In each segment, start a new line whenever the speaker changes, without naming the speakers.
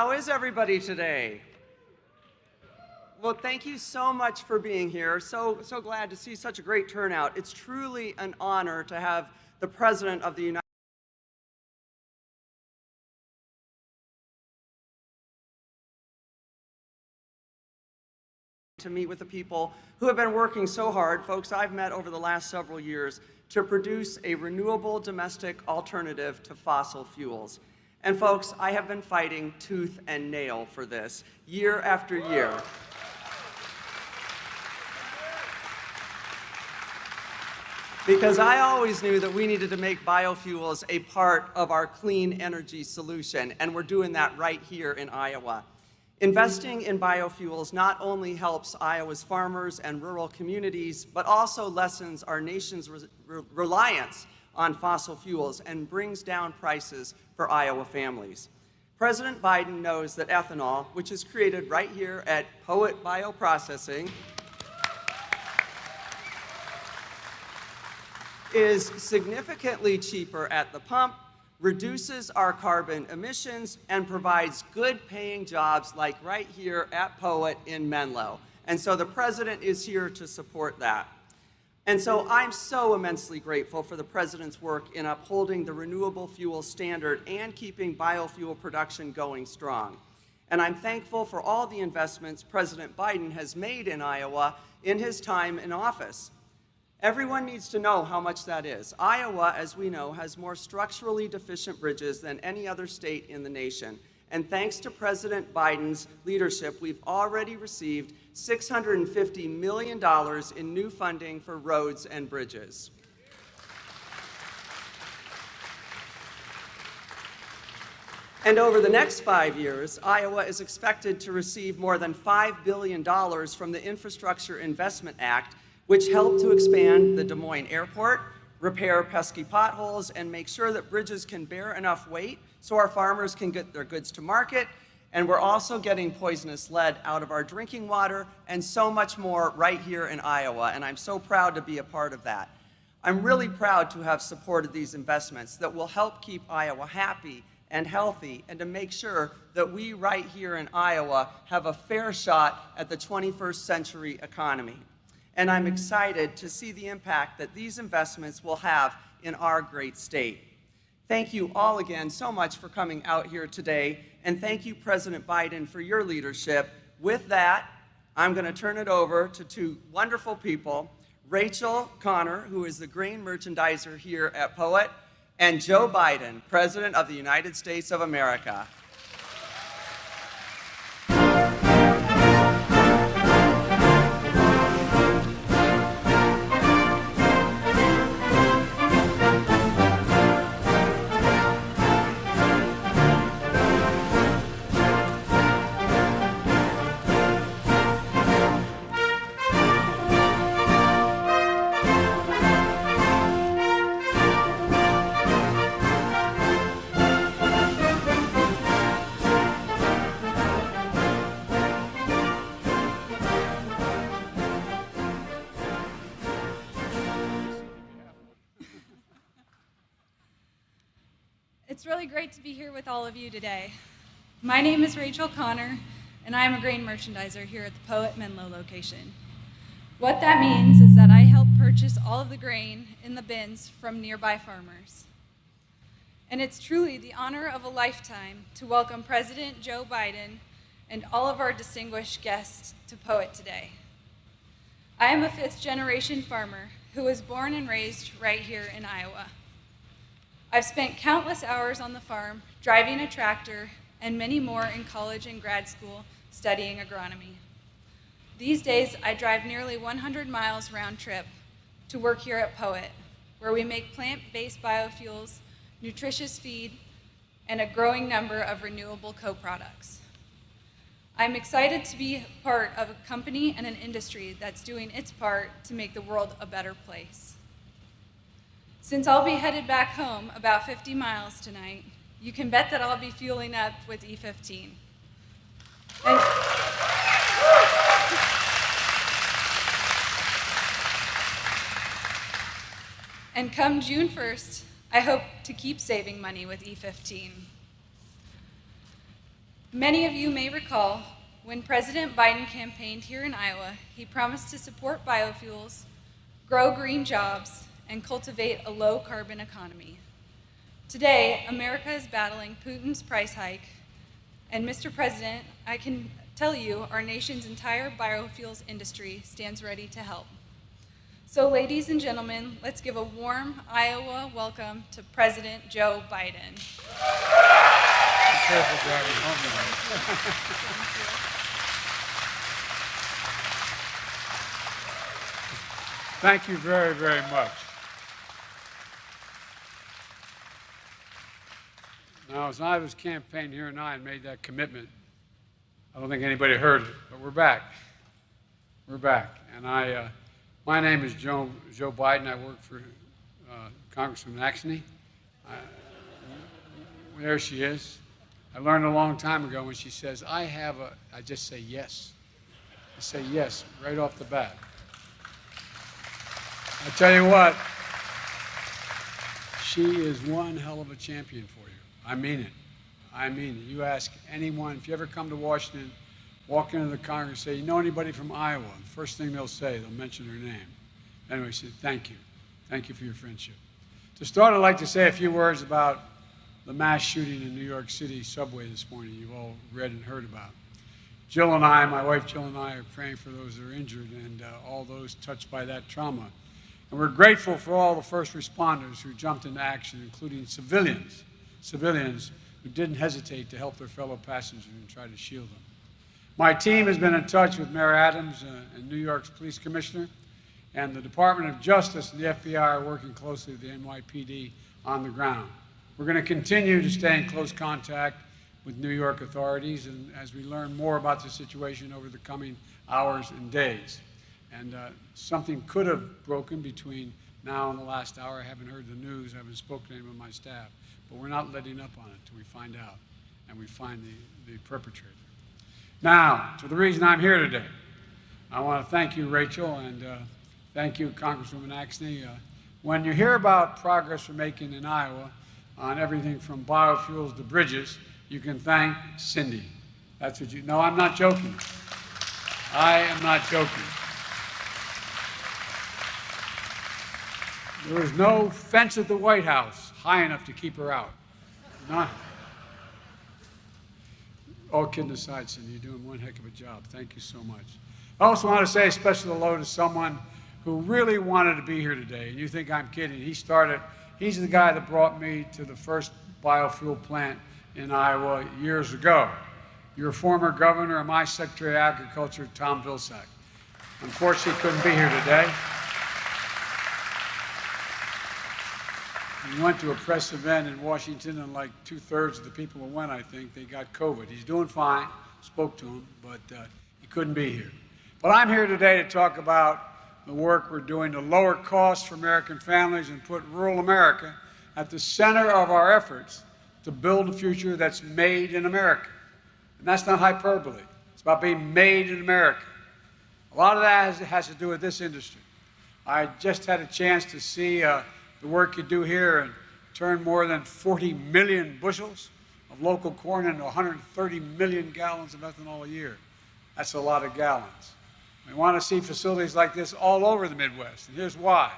How is everybody today? Well, thank you so much for being here. So glad to see such a great turnout. It's truly an honor to have the President of the United States to meet with the people who have been working so hard, folks I've met over the last several years, to produce a renewable domestic alternative to fossil fuels. And folks, I have been fighting tooth and nail for this year after year. Because I always knew that we needed to make biofuels a part of our clean energy solution, and we're doing that right here in Iowa. Investing in biofuels not only helps Iowa's farmers and rural communities, but also lessens our nation's reliance on fossil fuels and brings down prices for Iowa families. President Biden knows that ethanol, which is created right here at Poet Bioprocessing, is significantly cheaper at the pump, reduces our carbon emissions, and provides good-paying jobs like right here at Poet in Menlo. And so the President is here to support that. And so I'm so immensely grateful for the President's work in upholding the renewable fuel standard and keeping biofuel production going strong. And I'm thankful for all the investments President Biden has made in Iowa in his time in office. Everyone needs to know how much that is. Iowa, as we know, has more structurally deficient bridges than any other state in the nation. And thanks to President Biden's leadership, we've already received $650 million in new funding for roads and bridges. And over the next 5 years, Iowa is expected to receive more than $5 billion from the Infrastructure Investment Act, which helped to expand the Des Moines Airport, repair pesky potholes, and make sure that bridges can bear enough weight so our farmers can get their goods to market. And we're also getting poisonous lead out of our drinking water and so much more right here in Iowa, and I'm so proud to be a part of that. I'm really proud to have supported these investments that will help keep Iowa happy and healthy, and to make sure that we right here in Iowa have a fair shot at the 21st century economy. And I'm excited to see the impact that these investments will have in our great state. Thank you all again so much for coming out here today, and thank you, President Biden, for your leadership. With that, I'm going to turn it over to two wonderful people, Rachel Connor, who is the grain merchandiser here at Poet, and Joe Biden, President of the United States of America.
It's really great to be here with all of you today. My name is Rachel Connor, and I am a grain merchandiser here at the Poet Menlo location. What that means is that I help purchase all of the grain in the bins from nearby farmers. And it's truly the honor of a lifetime to welcome President Joe Biden and all of our distinguished guests to Poet today. I am a fifth-generation farmer who was born and raised right here in Iowa. I've spent countless hours on the farm, driving a tractor, and many more in college and grad school studying agronomy. These days, I drive nearly 100 miles round trip to work here at Poet, where we make plant-based biofuels, nutritious feed, and a growing number of renewable co-products. I'm excited to be part of a company and an industry that's doing its part to make the world a better place. Since I'll be headed back home about 50 miles tonight, you can bet that I'll be fueling up with E15. And come June 1st, I hope to keep saving money with E15. Many of you may recall when President Biden campaigned here in Iowa, he promised to support biofuels, grow green jobs, and cultivate a low-carbon economy. Today, America is battling Putin's price hike, and Mr. President, I can tell you our nation's entire biofuels industry stands ready to help. So ladies and gentlemen, let's give a warm Iowa welcome to President Joe Biden.
Thank you very, very much. Now, as I was campaigning here in Iowa and made that commitment, I don't think anybody heard it, but we're back. We're back. And my name is Joe Biden. I work for Congresswoman Axne. There she is. I learned a long time ago when she says, I just say yes. I say yes right off the bat. I tell you what, she is one hell of a champion for you. I mean it. I mean it. You ask anyone, if you ever come to Washington, walk into the Congress and say, you know anybody from Iowa? The first thing they'll say, they'll mention her name. Anyway, she said, thank you. Thank you for your friendship. To start, I'd like to say a few words about the mass shooting in New York City subway this morning you've all read and heard about. Jill and I, my wife Jill and I, are praying for those who are injured and all those touched by that trauma. And we're grateful for all the first responders who jumped into action, including civilians who didn't hesitate to help their fellow passengers and try to shield them. My team has been in touch with Mayor Adams and New York's police commissioner, and the Department of Justice and the FBI are working closely with the NYPD on the ground. We're going to continue to stay in close contact with New York authorities and as we learn more about the situation over the coming hours and days. And something could have broken between now and the last hour. I haven't heard the news. I haven't spoken to anyone on my staff. But we're not letting up on it until we find out and we find the perpetrator. Now, to the reason I'm here today, I want to thank you, Rachel, and thank you, Congresswoman Axne. When you hear about progress we're making in Iowa on everything from biofuels to bridges, you can thank Cindy. That's what you. No, I'm not joking. I am not joking. There was no fence at the White House high enough to keep her out. Not. All kidding aside, Cindy, you're doing one heck of a job. Thank you so much. I also want to say a special hello to someone who really wanted to be here today. And you think I'm kidding. He's the guy that brought me to the first biofuel plant in Iowa years ago. Your former governor and my Secretary of Agriculture, Tom Vilsack. Unfortunately, couldn't be here today. He went to a press event in Washington, and like 2/3 of the people who went, I think, they got COVID. He's doing fine, spoke to him, but he couldn't be here. But I'm here today to talk about the work we're doing to lower costs for American families and put rural America at the center of our efforts to build a future that's made in America. And that's not hyperbole. It's about being made in America. A lot of that has to do with this industry. I just had a chance to see the work you do here and turn more than 40 million bushels of local corn into 130 million gallons of ethanol a year. That's a lot of gallons. We want to see facilities like this all over the Midwest, and here's why.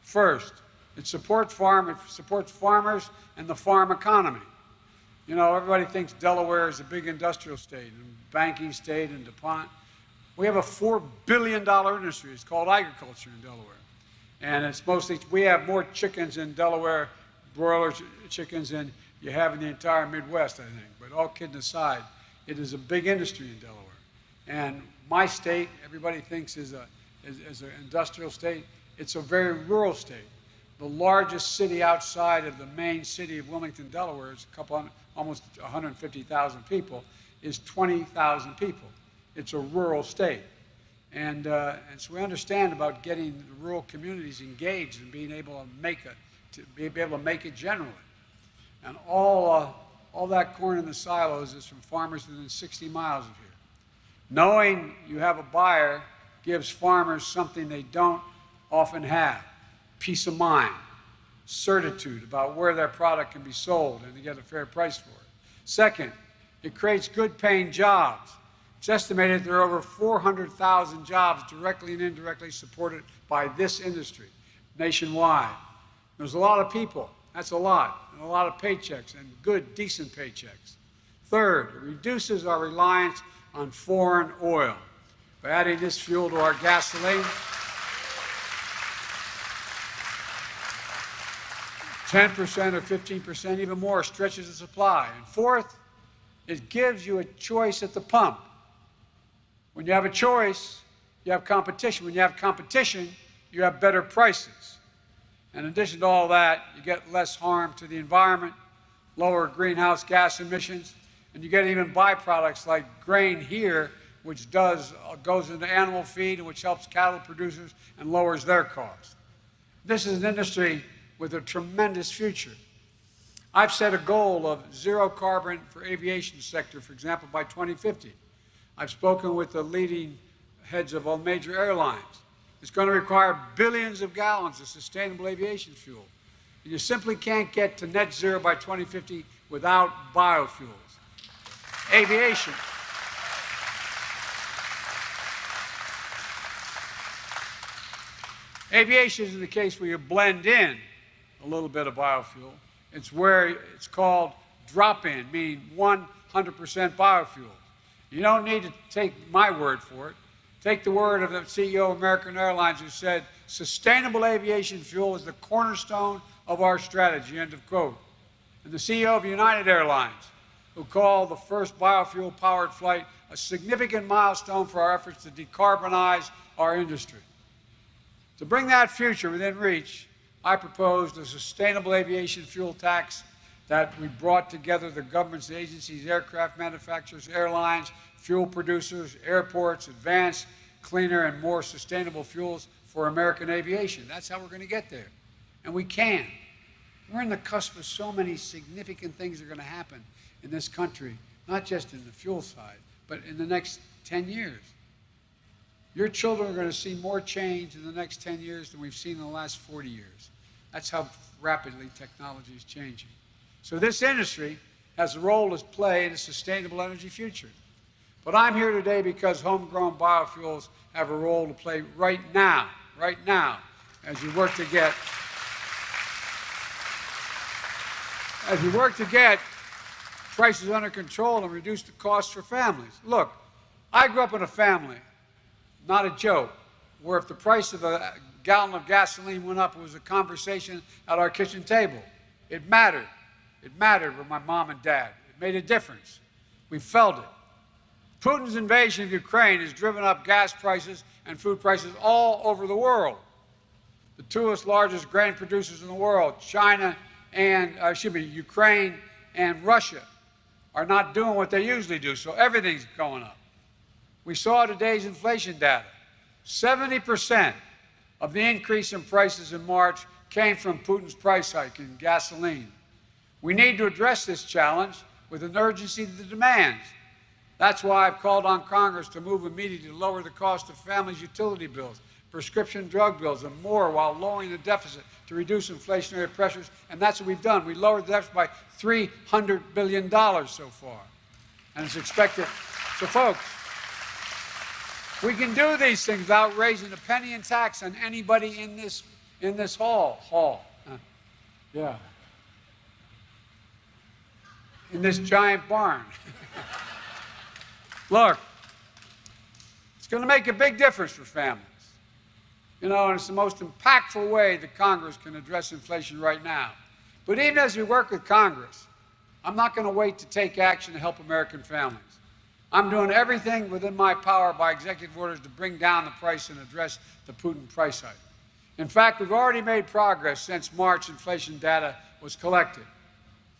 First, it supports farmers and the farm economy. You know, everybody thinks Delaware is a big industrial state and banking state and DuPont. We have a $4 billion industry. It's called agriculture in Delaware. And it's mostly, we have more chickens in Delaware, broiler chickens, than you have in the entire Midwest, I think. But all kidding aside, it is a big industry in Delaware. And my state, everybody thinks is an industrial state. It's a very rural state. The largest city outside of the main city of Wilmington, Delaware, is almost 150,000 people, is 20,000 people. It's a rural state. And so we understand about getting the rural communities engaged and being able to make it generally. And all that corn in the silos is from farmers within 60 miles of here. Knowing you have a buyer gives farmers something they don't often have: peace of mind, certitude about where their product can be sold and to get a fair price for it. Second, It creates good-paying jobs. It's estimated there are over 400,000 jobs directly and indirectly supported by this industry nationwide. There's a lot of people. That's a lot. And a lot of paychecks and good, decent paychecks. Third, it reduces our reliance on foreign oil. By adding this fuel to our gasoline, 10% or 15%, even more, stretches the supply. And fourth, it gives you a choice at the pump. When you have a choice, you have competition. When you have competition, you have better prices. And in addition to all that, you get less harm to the environment, lower greenhouse gas emissions, and you get even byproducts like grain here, which goes into animal feed and which helps cattle producers and lowers their cost. This is an industry with a tremendous future. I've set a goal of zero carbon for aviation sector, for example, by 2050. I've spoken with the leading heads of all major airlines. It's going to require billions of gallons of sustainable aviation fuel. And you simply can't get to net zero by 2050 without biofuels. Aviation. Aviation is the case where you blend in a little bit of biofuel. It's where it's called drop-in, meaning 100% biofuel. You don't need to take my word for it. Take the word of the CEO of American Airlines who said, sustainable aviation fuel is the cornerstone of our strategy, end of quote. And the CEO of United Airlines, who called the first biofuel-powered flight a significant milestone for our efforts to decarbonize our industry. To bring that future within reach, I proposed a sustainable aviation fuel tax that we brought together the governments, agencies, aircraft manufacturers, airlines, fuel producers, airports, advanced, cleaner, and more sustainable fuels for American aviation. That's how we're going to get there. And we can. We're on the cusp of so many significant things that are going to happen in this country, not just in the fuel side, but in the next 10 years. Your children are going to see more change in the next 10 years than we've seen in the last 40 years. That's how rapidly technology is changing. So this industry has a role to play in a sustainable energy future. But I'm here today because homegrown biofuels have a role to play right now, as we work to get prices under control and reduce the costs for families. Look, I grew up in a family, not a joke, where if the price of a gallon of gasoline went up, it was a conversation at our kitchen table. It mattered. It mattered with my mom and dad. It made a difference. We felt it. Putin's invasion of Ukraine has driven up gas prices and food prices all over the world. The two largest grain producers in the world, Ukraine and Russia, are not doing what they usually do, so everything's going up. We saw today's inflation data. 70% of the increase in prices in March came from Putin's price hike in gasoline. We need to address this challenge with an urgency that demands. That's why I've called on Congress to move immediately to lower the cost of families' utility bills, prescription drug bills, and more while lowering the deficit to reduce inflationary pressures. And that's what we've done. We lowered the deficit by $300 billion so far. And it's expected. So, folks, we can do these things without raising a penny in tax on anybody in this hall. Yeah. In this giant barn. Look, it's going to make a big difference for families. You know, and it's the most impactful way that Congress can address inflation right now. But even as we work with Congress, I'm not going to wait to take action to help American families. I'm doing everything within my power by executive orders to bring down the price and address the Putin price hike. In fact, we've already made progress since March inflation data was collected.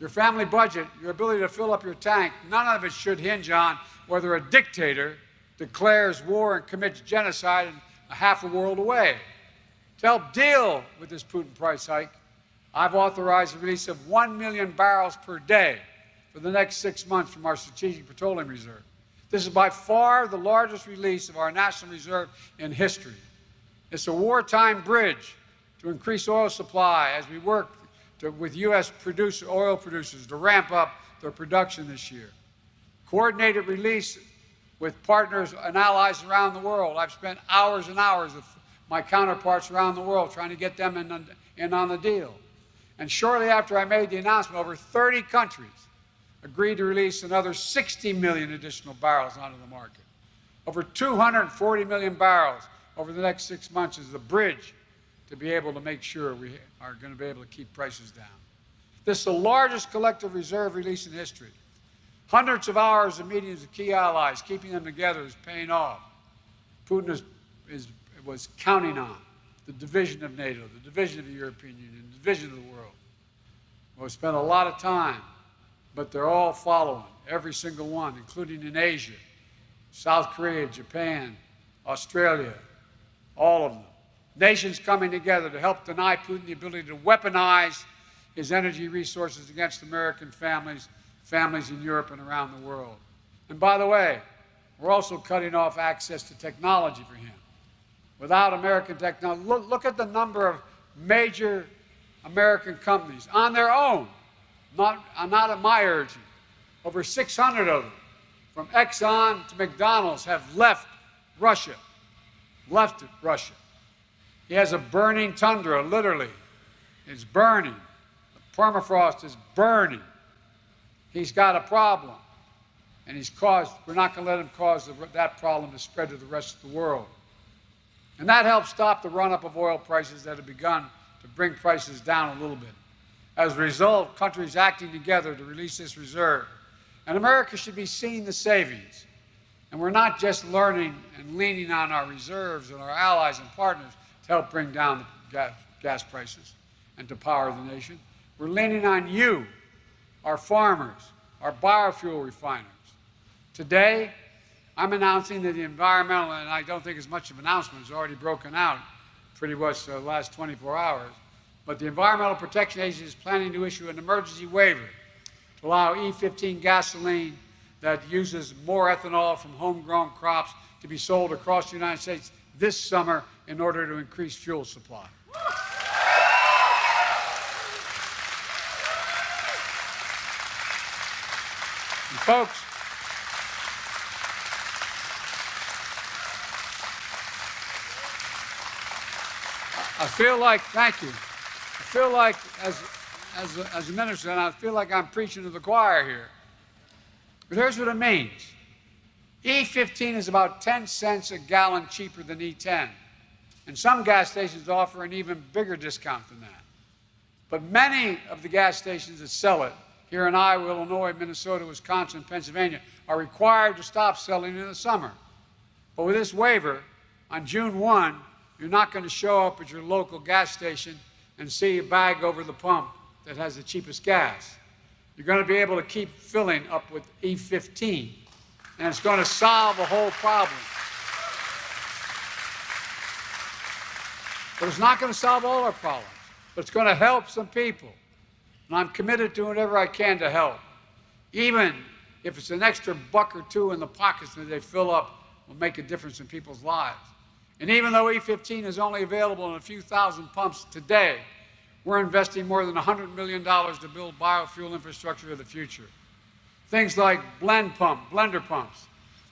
Your family budget, your ability to fill up your tank, none of it should hinge on whether a dictator declares war and commits genocide in half a world away. To help deal with this Putin price hike, I've authorized the release of 1 million barrels per day for the next 6 months from our Strategic Petroleum Reserve. This is by far the largest release of our national reserve in history. It's a wartime bridge to increase oil supply as we work with U.S. oil producers to ramp up their production this year. Coordinated release with partners and allies around the world. I've spent hours and hours with my counterparts around the world trying to get them in on the deal. And shortly after I made the announcement, over 30 countries agreed to release another 60 million additional barrels onto the market. Over 240 million barrels over the next 6 months is the bridge to be able to make sure we are going to be able to keep prices down. This is the largest collective reserve release in history. Hundreds of hours of meetings with key allies, keeping them together is paying off. Putin was counting on the division of NATO, the division of the European Union, the division of the world. We've spent a lot of time, but they're all following, every single one, including in Asia, South Korea, Japan, Australia, all of them. Nations coming together to help deny Putin the ability to weaponize his energy resources against American families in Europe and around the world. And by the way, we're also cutting off access to technology for him. Without American technology, look at the number of major American companies on their own, not at my urging. Over 600 of them, from Exxon to McDonald's, have left Russia. He has a burning tundra, literally. It's burning. The permafrost is burning. He's got a problem, and we're not going to let him cause that problem to spread to the rest of the world. And that helps stop the run-up of oil prices that have begun to bring prices down a little bit. As a result, countries acting together to release this reserve. And America should be seeing the savings. And we're not just learning and leaning on our reserves and our allies and partners to help bring down the gas prices and to power the nation. We're leaning on you, our farmers, our biofuel refiners. Today, I'm announcing that the environmental, and I don't think it's much of an announcement, it's already broken out pretty much the last 24 hours, but the Environmental Protection Agency is planning to issue an emergency waiver to allow E15 gasoline that uses more ethanol from homegrown crops to be sold across the United States this summer in order to increase fuel supply. And folks, I feel like, thank you. I feel like, as a minister, and I feel like I'm preaching to the choir here. But here's what it means. E15 is about 10 cents a gallon cheaper than E10. And some gas stations offer an even bigger discount than that. But many of the gas stations that sell it here in Iowa, Illinois, Minnesota, Wisconsin, Pennsylvania are required to stop selling in the summer. But with this waiver, on June 1, you're not going to show up at your local gas station and see a bag over the pump that has the cheapest gas. You're going to be able to keep filling up with E15, and it's going to solve a whole problem. But it's not going to solve all our problems, but it's going to help some people. And I'm committed to whatever I can to help. Even if it's an extra buck or two in the pockets that they fill up, will make a difference in people's lives. And even though E15 is only available in a few thousand pumps today, we're investing more than $100 million to build biofuel infrastructure of the future. Things like blender pumps,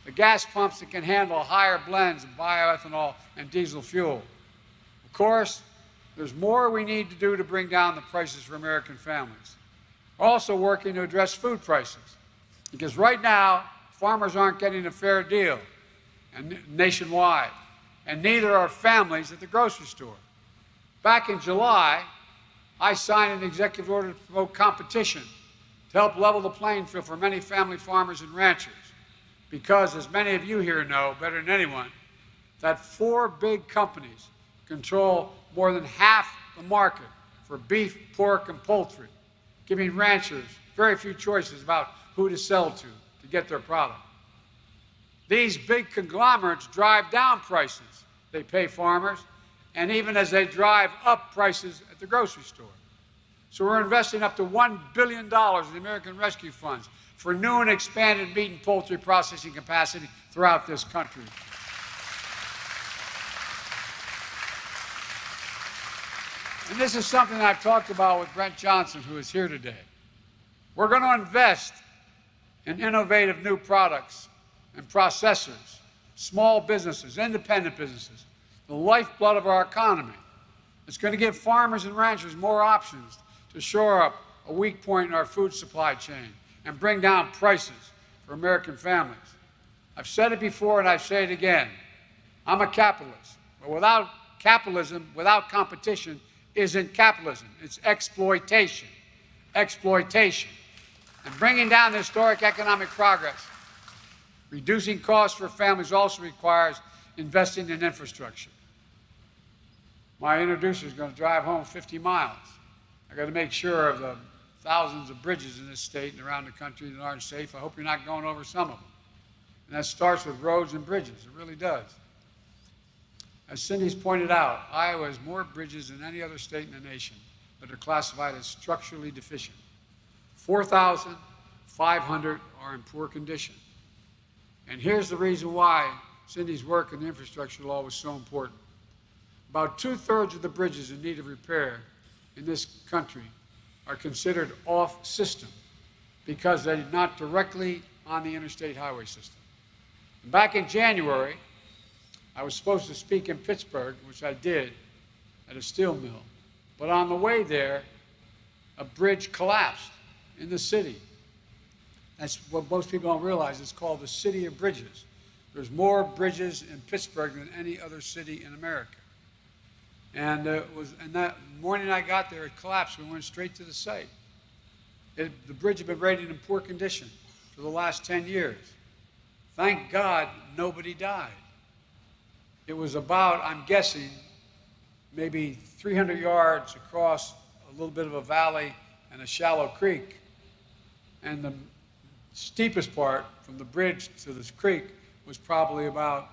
the gas pumps that can handle higher blends of bioethanol and diesel fuel. Of course, there's more we need to do to bring down the prices for American families. We're also working to address food prices, because right now, farmers aren't getting a fair deal nationwide, and neither are families at the grocery store. Back in July, I signed an executive order to promote competition to help level the playing field for many family farmers and ranchers. Because, as many of you here know better than anyone, that 4 big companies control more than half the market for beef, pork, and poultry, giving ranchers very few choices about who to sell to get their product. These big conglomerates drive down prices they pay farmers, and even as they drive up prices at the grocery store. So we're investing up to $1 billion in the American Rescue Funds for new and expanded meat and poultry processing capacity throughout this country. And this is something I've talked about with Brent Johnson, who is here today. We're going to invest and innovative new products and processors, small businesses, independent businesses, the lifeblood of our economy. It's going to give farmers and ranchers more options to shore up a weak point in our food supply chain and bring down prices for American families. I've said it before and I say it again. I'm a capitalist, but without capitalism, without competition, isn't capitalism. It's exploitation. Exploitation. And bringing down the historic economic progress, reducing costs for families also requires investing in infrastructure. My introducer is going to drive home 50 miles. I got to make sure of the thousands of bridges in this state and around the country that aren't safe. I hope you're not going over some of them. And that starts with roads and bridges. It really does. As Cindy's pointed out, Iowa has more bridges than any other state in the nation that are classified as structurally deficient. 4,500 are in poor condition. And here's the reason why Cindy's work in the infrastructure law was so important. About 2/3 of the bridges in need of repair in this country are considered off-system because they're not directly on the interstate highway system. And back in January, I was supposed to speak in Pittsburgh, which I did, at a steel mill. But on the way there, a bridge collapsed in the city. That's what most people don't realize. It's called the City of Bridges. There's more bridges in Pittsburgh than any other city in America. And that morning I got there, it collapsed. We went straight to the site. The bridge had been rated in poor condition for the last 10 years. Thank God nobody died. It was about, I'm guessing, maybe 300 yards across a little bit of a valley and a shallow creek. And the steepest part from the bridge to this creek was probably about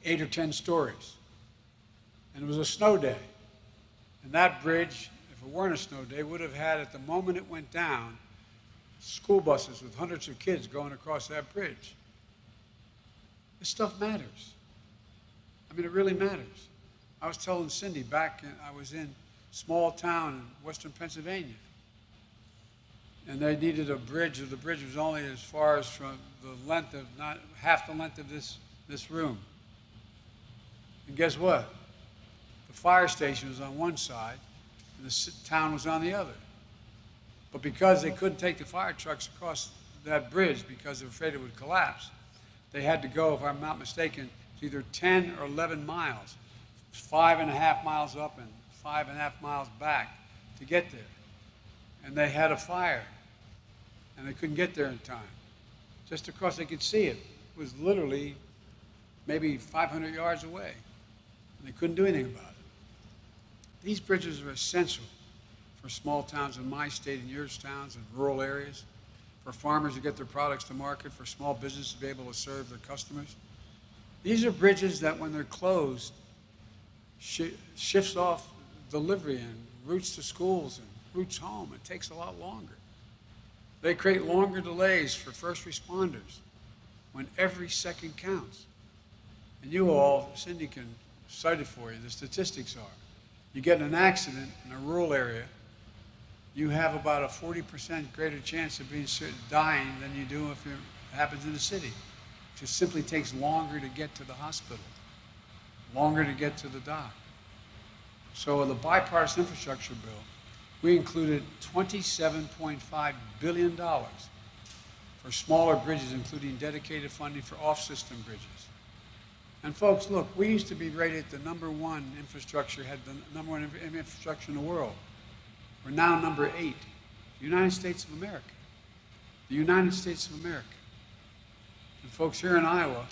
8 or 10 stories. And it was a snow day. And that bridge, if it weren't a snow day, would have had, at the moment it went down, school buses with hundreds of kids going across that bridge. This stuff matters. I mean, it really matters. I was telling Cindy I was in a small town in western Pennsylvania. And they needed a bridge. The bridge was only as far as from the length of, not half the length of this room. And guess what? The fire station was on one side and the town was on the other. But because they couldn't take the fire trucks across that bridge because they were afraid it would collapse, they had to go, if I'm not mistaken, either 10 or 11 miles, 5.5 miles up and 5.5 miles back to get there. And they had a fire, and they couldn't get there in time. Just across, they could see it. It was literally maybe 500 yards away, and they couldn't do anything about it. These bridges are essential for small towns in my state and yours towns and rural areas, for farmers to get their products to market, for small businesses to be able to serve their customers. These are bridges that, when they're closed, shifts off delivery and routes to schools and routes home. It takes a lot longer. They create longer delays for first responders when every second counts. And you all, Cindy can cite it for you, the statistics are. You get in an accident in a rural area, you have about a 40% greater chance of dying than you do if it happens in the city. It just simply takes longer to get to the hospital, longer to get to the doc. So in the bipartisan infrastructure bill, we included $27.5 billion for smaller bridges, including dedicated funding for off-system bridges. And folks, look, we used to be rated the #1 infrastructure, had the #1 infrastructure in the world. We're now number 8, the United States of America. The United States of America. And folks, here in Iowa,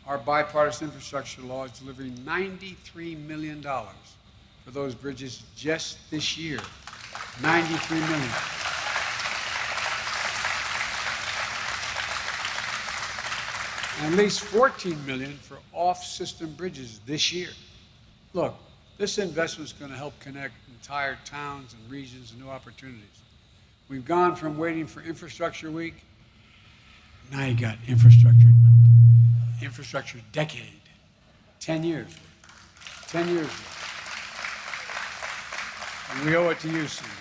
our bipartisan infrastructure law is delivering $93 million for those bridges just this year. $93 million. And at least $14 million for off-system bridges this year. Look, this investment is going to help connect entire towns and regions and new opportunities. We've gone from waiting for Infrastructure Week, now you got infrastructure decade, 10 years. 10 years. And we owe it to you, Cindy.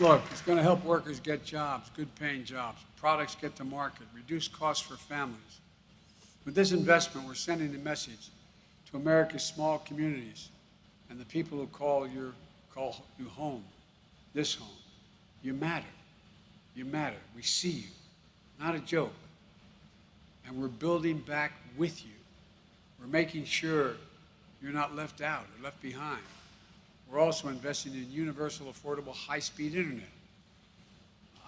Look, it's going to help workers get jobs, good paying jobs, products get to market, reduce costs for families. With this investment, we're sending a message to America's small communities and the people who call you home, this home. You matter. You matter. We see you. Not a joke. And we're building back with you. We're making sure you're not left out or left behind. We're also investing in universal, affordable, high-speed internet.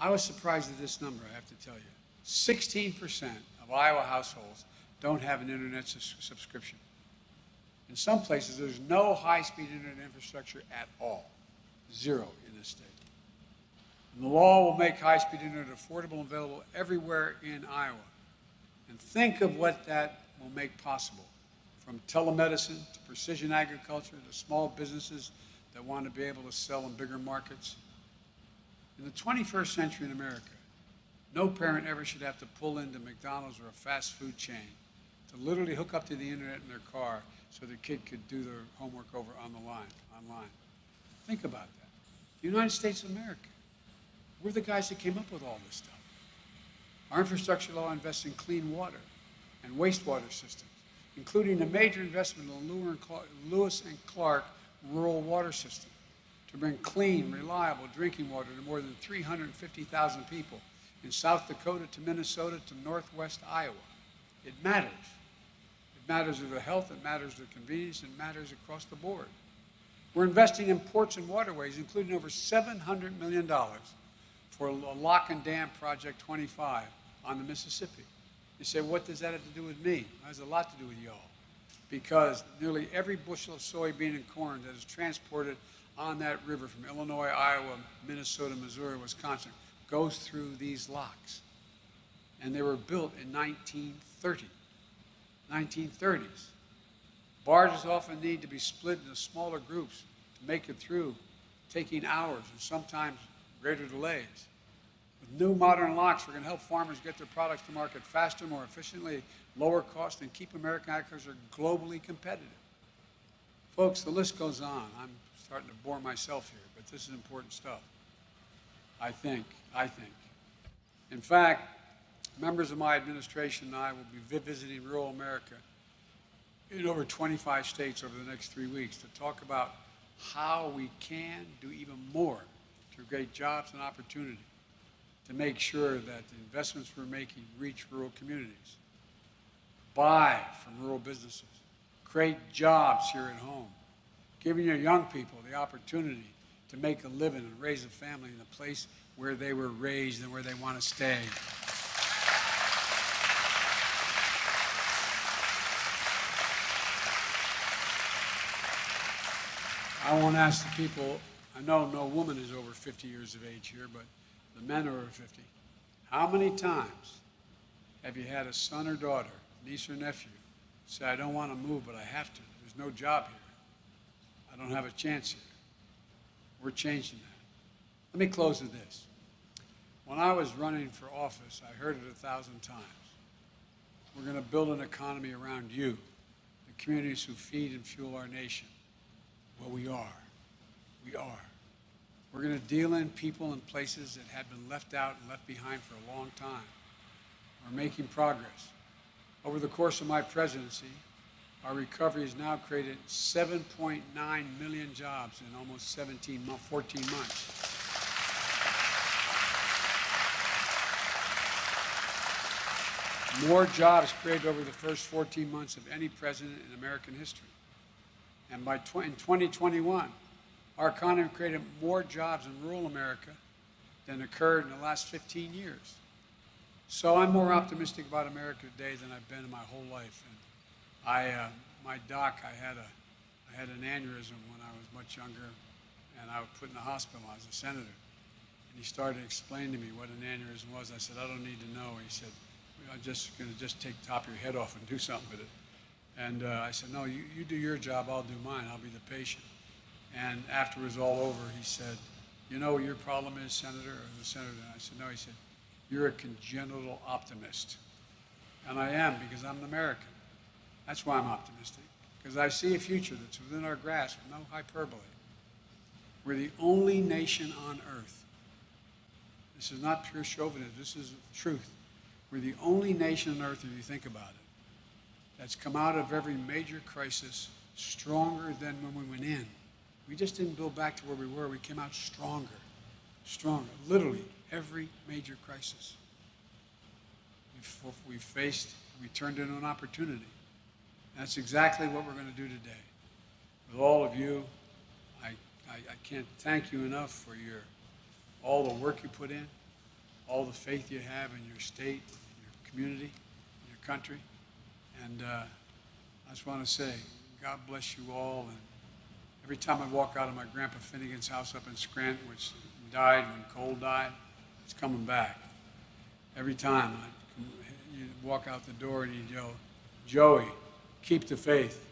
I was surprised at this number, I have to tell you. 16% of Iowa households don't have an internet subscription. In some places, there's no high-speed internet infrastructure at all. Zero in this state. And the law will make high-speed internet affordable and available everywhere in Iowa. And think of what that will make possible, from telemedicine to precision agriculture to small businesses that want to be able to sell in bigger markets. In the 21st century in America, no parent ever should have to pull into McDonald's or a fast food chain to literally hook up to the internet in their car so their kid could do their homework over online. Think about that. The United States of America, we're the guys that came up with all this stuff. Our infrastructure law invests in clean water and wastewater systems, including a major investment in the Lewis and Clark rural water system to bring clean, reliable drinking water to more than 350,000 people in South Dakota to Minnesota to northwest Iowa. It matters. It matters to the health, it matters to convenience, it matters across the board. We're investing in ports and waterways, including over $700 million for a lock and dam project 25 on the Mississippi. You say, what does that have to do with me? It has a lot to do with y'all. Because nearly every bushel of soybean and corn that is transported on that river from Illinois, Iowa, Minnesota, Missouri, Wisconsin, goes through these locks. And they were built in 1930s. Barges often need to be split into smaller groups to make it through, taking hours and sometimes greater delays. With new modern locks, we're going to help farmers get their products to market faster, more efficiently, lower cost, and keep American agriculture globally competitive. Folks, the list goes on. I'm starting to bore myself here, but this is important stuff. I think. In fact, members of my administration and I will be visiting rural America in over 25 states over the next 3 weeks to talk about how we can do even more to create jobs and opportunity, to make sure that the investments we're making reach rural communities, buy from rural businesses, create jobs here at home, giving your young people the opportunity to make a living and raise a family in the place where they were raised and where they want to stay. I won't ask the people, I know no woman is over 50 years of age here, but the men are over 50. How many times have you had a son or daughter, niece or nephew, say, I don't want to move, but I have to. There's no job here. I don't have a chance here. We're changing that. Let me close with this. When I was running for office, I heard it 1,000 times. We're going to build an economy around you, the communities who feed and fuel our nation. Well, we are. We are. We're going to deal in people and places that have been left out and left behind for a long time. We're making progress. Over the course of my presidency, our recovery has now created 7.9 million jobs in almost 14 months. More jobs created over the first 14 months of any president in American history. And in 2021, our economy created more jobs in rural America than occurred in the last 15 years. So I'm more optimistic about America today than I've been in my whole life. And my doc, I had an aneurysm when I was much younger, and I was put in the hospital. I was a senator. And he started explaining to me what an aneurysm was. I said, I don't need to know. He said, I'm just going to take the top of your head off and do something with it. And I said, no, you do your job, I'll do mine. I'll be the patient. And after it was all over, he said, you know what your problem is, Senator? Or the senator? And I said, no. He said, you're a congenital optimist. And I am, because I'm an American. That's why I'm optimistic, because I see a future that's within our grasp, no hyperbole. We're the only nation on earth This is not pure chauvinism. This is truth. We're the only nation on earth, if you think about it, that's come out of every major crisis stronger than when we went in. We just didn't go back to where we were. We came out stronger, stronger. Literally, every major crisis we faced, we turned into an opportunity. That's exactly what we're going to do today. With all of you, I can't thank you enough for all the work you put in, all the faith you have in your state, in your community, in your country. And I just want to say, God bless you all. And every time I walk out of my Grandpa Finnegan's house up in Scranton, which died when Cole died, it's coming back. Every time you walk out the door and you yell, Joey, keep the faith.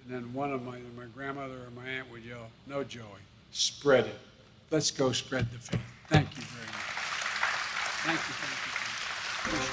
And then one of my grandmother or my aunt would yell, no, Joey, spread it. Let's go spread the faith. Thank you very much. Thank you. Thank you.